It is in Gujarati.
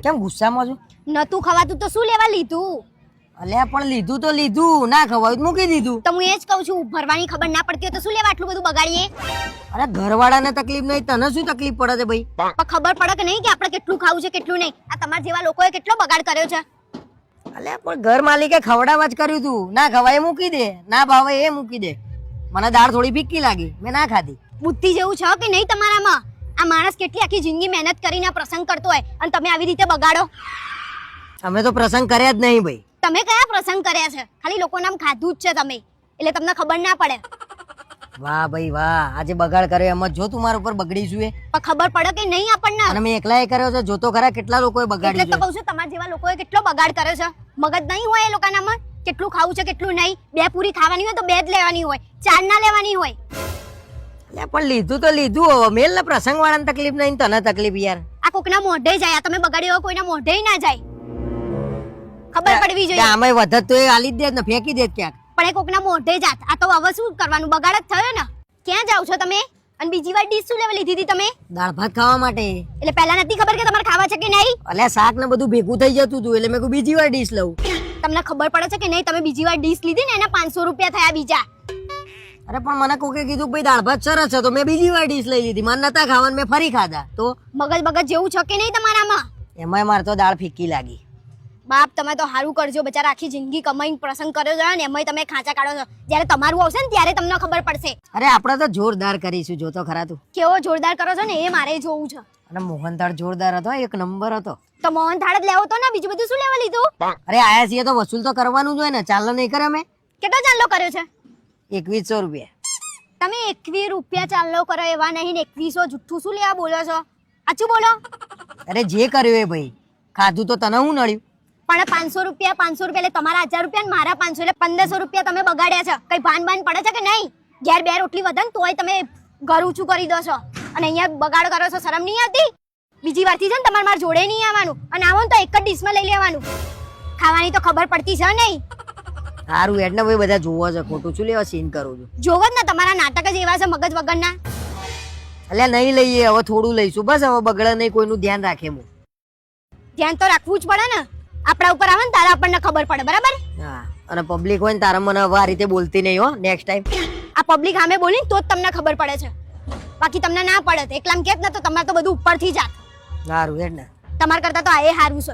કેમ ગુસ્સામાં છો? નતું ખવાતું તો શું લેવા લીધું? અલ્યા પણ લીધું તો લીધું, ના ખવાયું તો મૂકી દીધું. તો હું એ જ કહું છું, ભરવાની ખબર ના પડતી હોય તો શું લેવા આટલું બધું બગાડીએ? અરે ઘરવાળાને તકલીફ નહીં, તને શું તકલીફ પડે છે ભાઈ? પણ ખબર પડે કે નહીં કે આપણે કેટલું ખાવું છે કેટલું નહીં? આ તમારા જેવા લોકોએ કેટલો બગાડ કર્યો છે. અલ્યા પણ ઘર માલિકે ખવડાવવા જ કર્યું તું, ના ખવાય મૂકી દે, ના ભાવે એ મૂકી દે. મને દાળ થોડી ફીક્કી લાગી, મેં ના ખાધી. બુદ્ધિ જેવું છે કે નહીં તમારામાં? આ માણસ કેટલી આખી જિંદગી મહેનત કરીને આ પ્રસંગ કરતો હોય અને તમે આવી રીતે બગાડો. અમે તો પ્રસંગ કર્યા જ નહીં ભાઈ. તમે કયા પ્રસંગ કર્યા છે? ખાલી લોકો નામ ખાધું જ છે તમે, એટલે તમને ખબર ના પડે. વાહ ભાઈ વાહ, આજે બગાડ કર્યો એમ જ જો તું મારા ઉપર બગડીશું એ. પણ ખબર પડે કે નહીં આપણને? અને મેં એકલા એ કર્યો છે, જોતો ખરા કેટલા લોકોએ એટલે બગાડ્યું તો છે. કહું છું, તમારા જેવા લોકોએ કેટલો બગાડ કર્યો છે. મગજ નહીં હોય એ લોકોનામાં? કેટલું ખાવું છે કેટલું નહીં? 2 પૂરી ખાવાની હોય તો 2 જ લેવાની હોય, 4 ના લેવાની હોય. અલ્યા પણ લીધું તો લીધું, હવે મેલ ને પ્રસંગ વાળાને તકલીફ નહીં, તને તકલીફ યાર. આ કોકના મોઢે જાય, આ તમે બગાડ્યો હોય કોઈના મોઢે ના જાય. ખબર પડવી જોઈએ. આમાં વધત તો એ આલી જ દે ને ફેંકી દે ક્યાંક. પણ એ કોકના મોઢે જાત, આ તો હવે શું કરવાનું? બગાડ જ થયો ને. ક્યાં જાવ છો તમે? અને બીજી વાર ડીશ શું લેવા લીધી હતી તમે? દાળ ભાત ખાવા માટે. એટલે પહેલા નથી ખબર કે તમારે ખાવા છે કે નહીં? અલ્યા શાક ને બધું ભેગું થઈ જતું હતું એટલે મેં કહ્યું બીજી વાર ડીશ લઉં. તમને ખબર પડે છે કે નહીં? તમે બીજી વાર ડીશ લીધી ને એના 500 રૂપિયા થયા બીજા. અરે પણ મને કોકે કીધું ભાઈ દાળ ભાત સરસ છે તો મેં બીજી વાર ડીશ લઈ લીધી. મને નતા ખાવાનું, મેં ફરી ખાધા. તો મગજ બગજ જેવું છે કે નહીં તમારામાં? એમાંય મારે તો દાળ ફીક્કી લાગી. બાપ તમે તો હારું કરજો, બચારા આખી જિંદગી કમાઈને પ્રસંગ કર્યો છે ને એમાંય તમે ખાંચા કાઢો છો. જ્યારે તમારું આવશે ને ત્યારે તમને ખબર પડશે. અરે આપણે તો જોરદાર કરીશું, જોતો ખરા તું. કેવો જોરદાર કરો છો ને એ મારે જોવું છે. અને મોહનથાળ જોરદાર હતો, એક નંબર હતો. તો મોહન થાળ જ લેવો તો ને, બીજું બધું શું લેવા લીધું? અરે આયા છીએ તો વસૂલ તો કરવાનું જ હોય ને, ચાલો નહીં કરે અમે. કેટલો ચાલ્લો કર્યો છે? 2100 રૂપિયા. તમે 21 રૂપિયા ચાલ્લો કરો એવા નહીં ને 2100 જુઠ્ઠું શું લેવા બોલો છો? સાચું બોલો. અરે જે કર્યું એ ભાઈ, ખાધું તો તને હું નડ્યું? પણ 500 રૂપિયા એટલે તમારા 1000 રૂપિયા ને મારા 500 એટલે 1500 રૂપિયા તમે બગાડ્યા છે. કઈ ભાન પડે છે કે નહીં? ઘેર 2 રોટલી વધે ને તોય તમે ઘર ઊંચું કરી દો છો અને અહીંયા બગાડ કરો છો. શરમ નહીં આવતી? બીજી વારથી છે ને તમારે મારા જોડે નહીં આવવાનું, અને આવો ને તો એક જ ડીશમાં લઈ લેવાનું. ખાવાની તો ખબર પડતી છે નહીં? સારું એટલે ભાઈ બધા જોવો છે, ખોટું શું લેવા સીન કરું છું? જોવો જ ને, તમારા નાટક જ એવા છે મગજ વગરના. અલ્યા નહીં લઈએ, હવે થોડું લઈશું બસ. હવે બગડે નહીં, કોઈનું ધ્યાન રાખે. હું ધ્યાન તો રાખવું જ પડે ને. આપણા ઉપર આવે ને તારા આપણને ખબર પડે, બરાબર? હા, અને પબ્લિક હોય ને તારા મને હવે આ રીતે બોલતી નહીં હો નેક્સ્ટ ટાઈમ. આ પબ્લિક સામે બોલી તો જ તમને ખબર પડે છે, બાકી તમને ના પડે. એકલામ કેત ને તો તમારે તો બધું ઉપરથી જાત. સારું એટલે તમાર કરતા તો આ એ સારું છે.